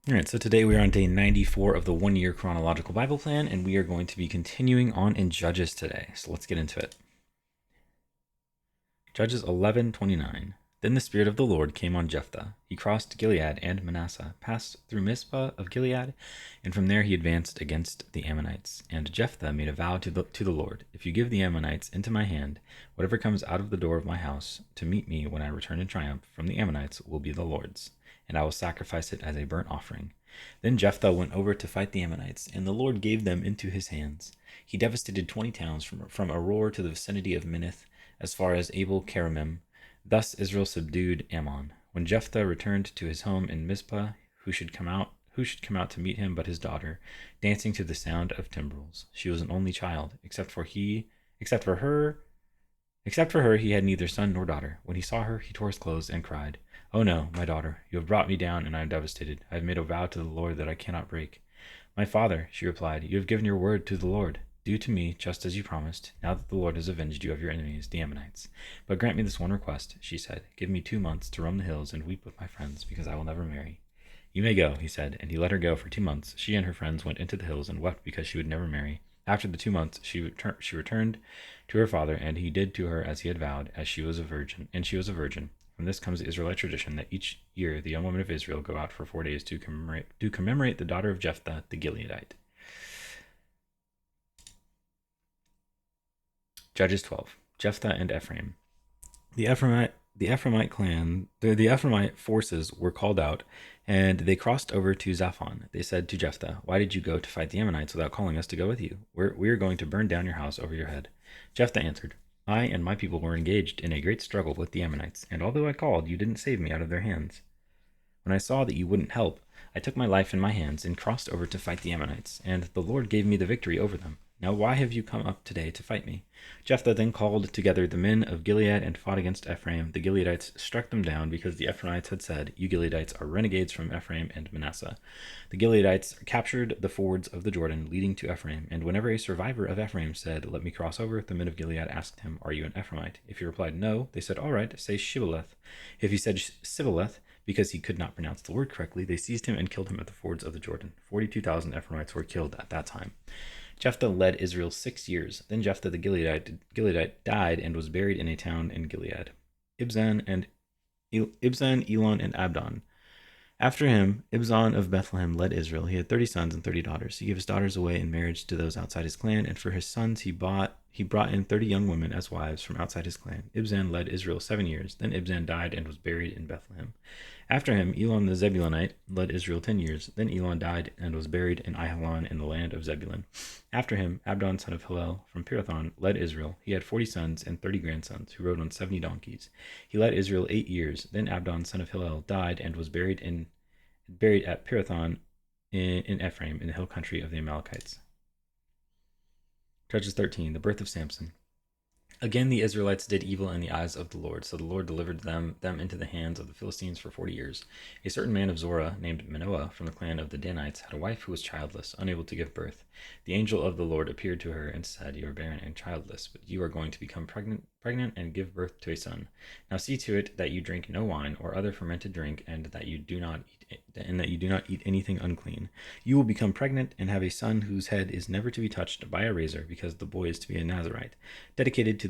All right, so today we are on day 94 of the 1 year chronological Bible plan, and we are going to be continuing on in Judges today. So let's get into it. Judges 11:29. Then the Spirit of the Lord came on Jephthah. He crossed Gilead and Manasseh, passed through Mizpah of Gilead, and from there he advanced against the Ammonites. And Jephthah made a vow to the Lord, if you give the Ammonites into my hand, whatever comes out of the door of my house to meet me when I return in triumph from the Ammonites will be the Lord's, and I will sacrifice it as a burnt offering. Then Jephthah went over to fight the Ammonites, and the Lord gave them into his hands. He devastated 20 towns from Aroer to the vicinity of Minnith, as far as Abel Keramim. Thus Israel subdued Ammon. When Jephthah returned to his home in Mizpah, who should come out to meet him but his daughter, dancing to the sound of timbrels? She was an only child. Except for her, he had neither son nor daughter. When he saw her, he tore his clothes and cried, "Oh no, my daughter, you have brought me down, and I am devastated. I have made a vow to the Lord that I cannot break." "My father," she replied, "you have given your word to the Lord. Do to me just as you promised, now that the Lord has avenged you of your enemies, the Ammonites. But grant me this one request," she said. "Give me 2 months to roam the hills and weep with my friends, because I will never marry." "You may go," he said, and he let her go for 2 months. She and her friends went into the hills and wept because she would never marry. After the 2 months, she returned to her father, and he did to her as he had vowed, as she was a virgin, and she was a virgin. From this comes the Israelite tradition that each year the young women of Israel go out for 4 days to commemorate the daughter of Jephthah the Gileadite. Judges 12. Jephthah and Ephraim. The Ephraimite forces were called out, and they crossed over to Zaphon. They said to Jephthah, "Why did you go to fight the Ammonites without calling us to go with you? We are going to burn down your house over your head." Jephthah answered, "I and my people were engaged in a great struggle with the Ammonites, and although I called, you didn't save me out of their hands. When I saw that you wouldn't help, I took my life in my hands and crossed over to fight the Ammonites, and the Lord gave me the victory over them. Now why have you come up today to fight me?" Jephthah then called together the men of Gilead and fought against Ephraim. The Gileadites struck them down because the Ephraimites had said, "You Gileadites are renegades from Ephraim and Manasseh." The Gileadites captured the fords of the Jordan leading to Ephraim, and whenever a survivor of Ephraim said, "Let me cross over," the men of Gilead asked him, "Are you an Ephraimite?" If he replied no, they said, "All right, say Shibboleth." If he said Sibboleth, because he could not pronounce the word correctly, they seized him and killed him at the fords of the Jordan. 42,000 Ephraimites were killed at that time. Jephthah led Israel 6 years. Then Jephthah the Gileadite died and was buried in a town in Gilead. Ibzan, Elon, and Abdon. After him, Ibzan of Bethlehem led Israel. He had 30 sons and 30 daughters. He gave his daughters away in marriage to those outside his clan, and for his sons he brought in 30 young women as wives from outside his clan. Ibzan led Israel 7 years. Then Ibzan died and was buried in Bethlehem. After him, Elon the Zebulunite led Israel 10 years. Then Elon died and was buried in Ajalon in the land of Zebulun. After him, Abdon son of Hillel from Pirathon led Israel. He had 40 sons and 30 grandsons who rode on 70 donkeys. He led Israel 8 years. Then Abdon son of Hillel died and was buried at Pirathon in Ephraim in the hill country of the Amalekites. Judges 13, the birth of Samson. Again, the Israelites did evil in the eyes of the Lord, so the Lord delivered them into the hands of the Philistines for 40 years. A certain man of Zorah, named Manoah, from the clan of the Danites, had a wife who was childless, unable to give birth. The angel of the Lord appeared to her and said, "You are barren and childless, but you are going to become pregnant and give birth to a son. Now see to it that you drink no wine or other fermented drink, and that you do not eat anything unclean. You will become pregnant and have a son whose head is never to be touched by a razor, because the boy is to be a Nazarite, dedicated to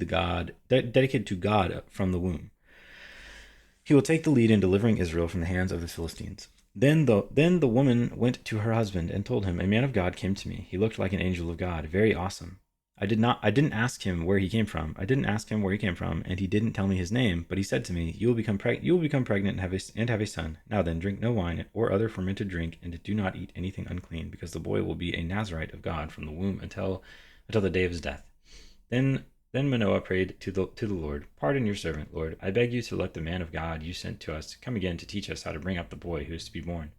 God from the womb. He will take the lead in delivering Israel from the hands of the Philistines." Then the woman went to her husband and told him, "A man of God came to me. He looked like an angel of God, very awesome. I didn't ask him where he came from. And he didn't tell me his name, but he said to me, 'You will become pregnant and have a son. Now then, drink no wine or other fermented drink, and do not eat anything unclean, because the boy will be a Nazarite of God from the womb until the day of his death.'" Then Manoah prayed to the Lord, "Pardon your servant, Lord. I beg you to let the man of God you sent to us come again to teach us how to bring up the boy who is to be born."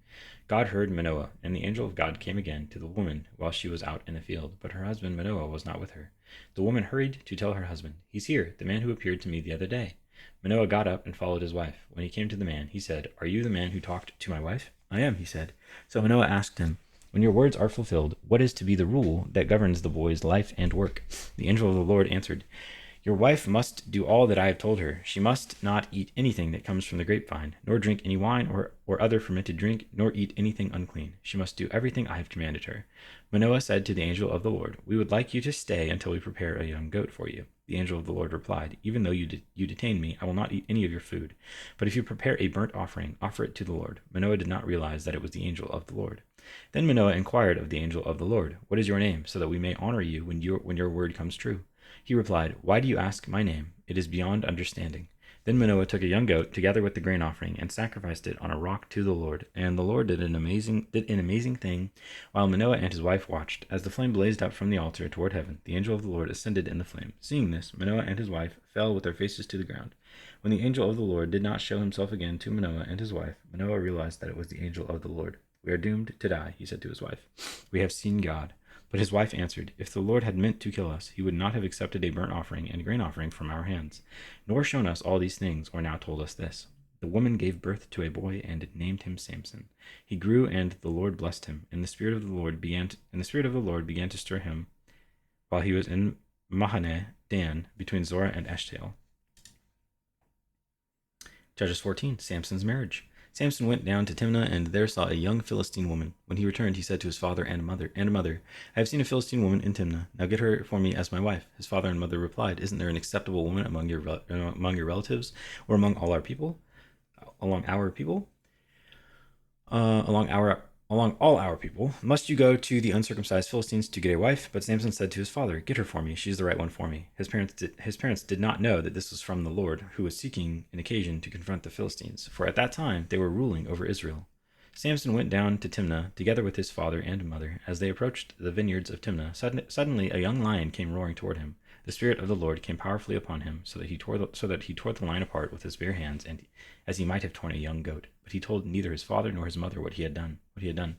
God heard Manoah, and the angel of God came again to the woman while she was out in the field, but her husband Manoah was not with her. The woman hurried to tell her husband, "He's here, the man who appeared to me the other day." Manoah got up and followed his wife. When he came to the man, he said, "Are you the man who talked to my wife?" "I am," he said. So Manoah asked him, "When your words are fulfilled, what is to be the rule that governs the boy's life and work?" The angel of the Lord answered, Your wife must do all that I have told her. She must not eat anything that comes from the grapevine, nor drink any wine or other fermented drink, nor eat anything unclean. She must do everything I have commanded her." Manoah said to the angel of the Lord, "We would like you to stay until we prepare a young goat for you." The angel of the Lord replied, "Even though you detain me, I will not eat any of your food. But if you prepare a burnt offering, offer it to the Lord." Manoah did not realize that it was the angel of the Lord. Then Manoah inquired of the angel of the Lord, "What is your name, so that we may honor you when your word comes true?" He replied, "Why do you ask my name? It is beyond understanding." Then Manoah took a young goat together with the grain offering and sacrificed it on a rock to the Lord. And the Lord did an amazing thing while Manoah and his wife watched. As the flame blazed up from the altar toward heaven, the angel of the Lord ascended in the flame. Seeing this, Manoah and his wife fell with their faces to the ground. When the angel of the Lord did not show himself again to Manoah and his wife, Manoah realized that it was the angel of the Lord. "We are doomed to die," he said to his wife. "We have seen God." But his wife answered, "If the Lord had meant to kill us, he would not have accepted a burnt offering and grain offering from our hands, nor shown us all these things, or now told us this." The woman gave birth to a boy and named him Samson. He grew, and the Lord blessed him, and the spirit of the Lord began to stir him while he was in Mahaneh Dan, between Zorah and Eshtaol. Judges 14. Samson's marriage. Samson went down to Timnah and there saw a young Philistine woman. When he returned, he said to his father and mother, "I have seen a Philistine woman in Timnah. Now get her for me as my wife." His father and mother replied, "Isn't there an acceptable woman among your relatives, or among all our people? Along our people? Along all our people, must you go to the uncircumcised Philistines to get a wife?" But Samson said to his father, "Get her for me. She is the right one for me." His parents did not know that this was from the Lord, who was seeking an occasion to confront the Philistines, for at that time they were ruling over Israel. Samson went down to Timnah together with his father and mother. As they approached the vineyards of Timnah, suddenly a young lion came roaring toward him. The Spirit of the Lord came powerfully upon him, so that he tore the lion apart with his bare hands, and as he might have torn a young goat. But he told neither his father nor his mother what he had done. Then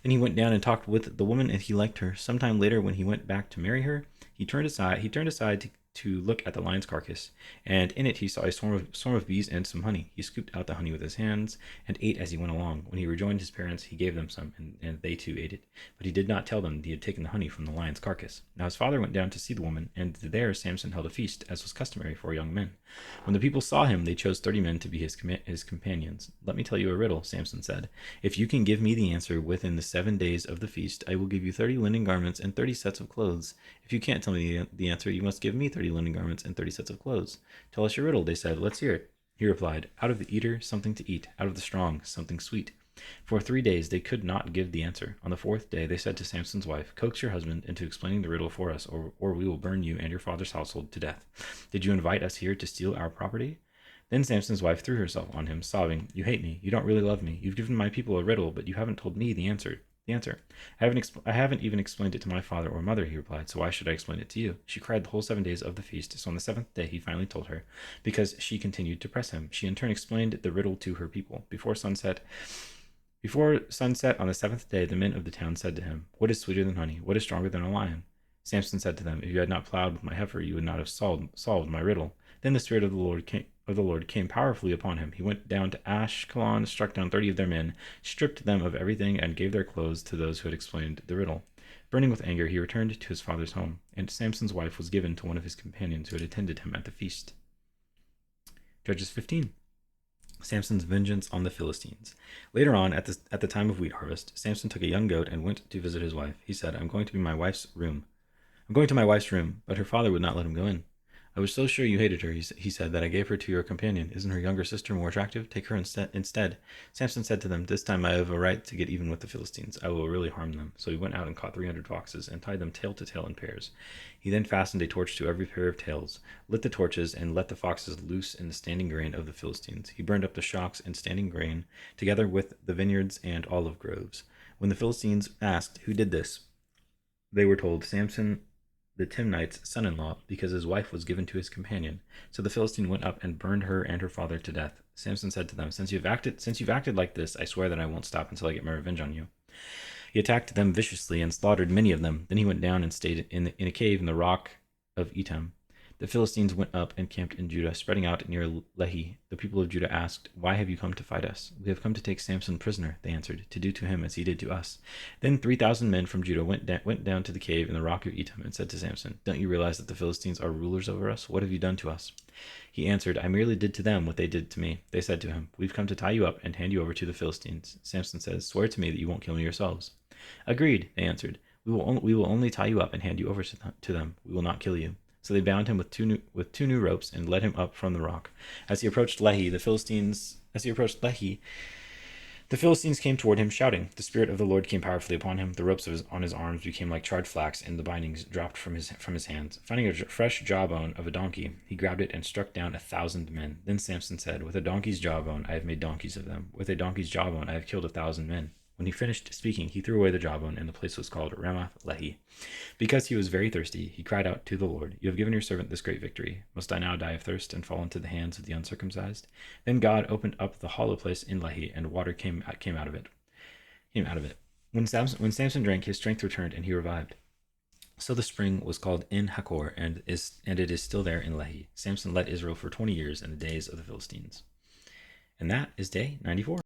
he went down and talked with the woman, and he liked her. Sometime later, when he went back to marry her, he turned aside to look at the lion's carcass, and in it he saw a swarm of bees and some honey. He scooped out the honey with his hands and ate as he went along. When he rejoined his parents, he gave them some, and they too ate it. But he did not tell them that he had taken the honey from the lion's carcass. Now his father went down to see the woman, and there Samson held a feast, as was customary for young men. When the people saw him, they chose 30 men to be his companions. "Let me tell you a riddle," Samson said. "If you can give me the answer within the 7 days of the feast, I will give you 30 linen garments and 30 sets of clothes. If you can't tell me the answer, you must give me 30 linen garments and 30 sets of clothes." "Tell us your riddle," they said. "Let's hear it." He replied, "Out of the eater, something to eat. Out of the strong, something sweet." For 3 days they could not give the answer. On the 4th day they said to Samson's wife, "Coax your husband into explaining the riddle for us, or we will burn you and your father's household to death. Did you invite us here to steal our property?" Then Samson's wife threw herself on him, sobbing, "You hate me. You don't really love me. You've given my people a riddle, but you haven't told me the answer. I haven't even explained it to my father or mother," he replied, "so why should I explain it to you?" She cried the whole 7 days of the feast, so on the 7th day he finally told her, because she continued to press him. She in turn explained the riddle to her people. Before sunset on the 7th day, the men of the town said to him, "What is sweeter than honey? What is stronger than a lion?" Samson said to them, "If you had not plowed with my heifer, you would not have solved my riddle." Then the Spirit of the Lord came powerfully upon him. He went down to Ashkelon, struck down 30 of their men, stripped them of everything, and gave their clothes to those who had explained the riddle. Burning with anger, he returned to his father's home, and Samson's wife was given to one of his companions who had attended him at the feast. Judges 15. Samson's vengeance on the Philistines. Later on, at the time of wheat harvest, Samson took a young goat and went to visit his wife. He said, I'm going to my wife's room, but her father would not let him go in. "I was so sure you hated her," he said, "that I gave her to your companion. Isn't her younger sister more attractive? Take her instead." Samson said to them, "This time I have a right to get even with the Philistines. I will really harm them." So he went out and caught 300 foxes and tied them tail to tail in pairs. He then fastened a torch to every pair of tails, lit the torches, and let the foxes loose in the standing grain of the Philistines. He burned up the shocks and standing grain, together with the vineyards and olive groves. When the Philistines asked who did this, they were told, "Samson the Timnite's son-in-law, because his wife was given to his companion." So the Philistine went up and burned her and her father to death. Samson said to them, Since you've acted like this, I swear that I won't stop until I get my revenge on you." He attacked them viciously and slaughtered many of them. Then he went down and stayed in a cave in the rock of Etam. The Philistines went up and camped in Judah, spreading out near Lehi. The people of Judah asked, "Why have you come to fight us?" "We have come to take Samson prisoner," they answered, "to do to him as he did to us." Then 3,000 men from Judah went down to the cave in the rock of Etam and said to Samson, "Don't you realize that the Philistines are rulers over us? What have you done to us?" He answered, "I merely did to them what they did to me." They said to him, "We've come to tie you up and hand you over to the Philistines." Samson says, "Swear to me that you won't kill me yourselves." "Agreed," they answered. We will only tie you up and hand you over to them. We will not kill you." So they bound him with two new ropes and led him up from the rock. As he approached Lehi, the Philistines came toward him, shouting. The Spirit of the Lord came powerfully upon him. The ropes on his arms became like charred flax, and the bindings dropped from his hands. Finding a fresh jawbone of a donkey, he grabbed it and struck down 1,000 men. Then Samson said, "With a donkey's jawbone, I have made donkeys of them. With a donkey's jawbone, I have killed 1,000 men." When he finished speaking, he threw away the jawbone, and the place was called Ramath Lehi. Because he was very thirsty, he cried out to the Lord, "You have given your servant this great victory. Must I now die of thirst and fall into the hands of the uncircumcised?" Then God opened up the hollow place in Lehi, and water came out of it. When Samson drank, his strength returned, and he revived. So the spring was called En Hakor, and it is still there in Lehi. Samson led Israel for 20 years in the days of the Philistines. And that is day 94.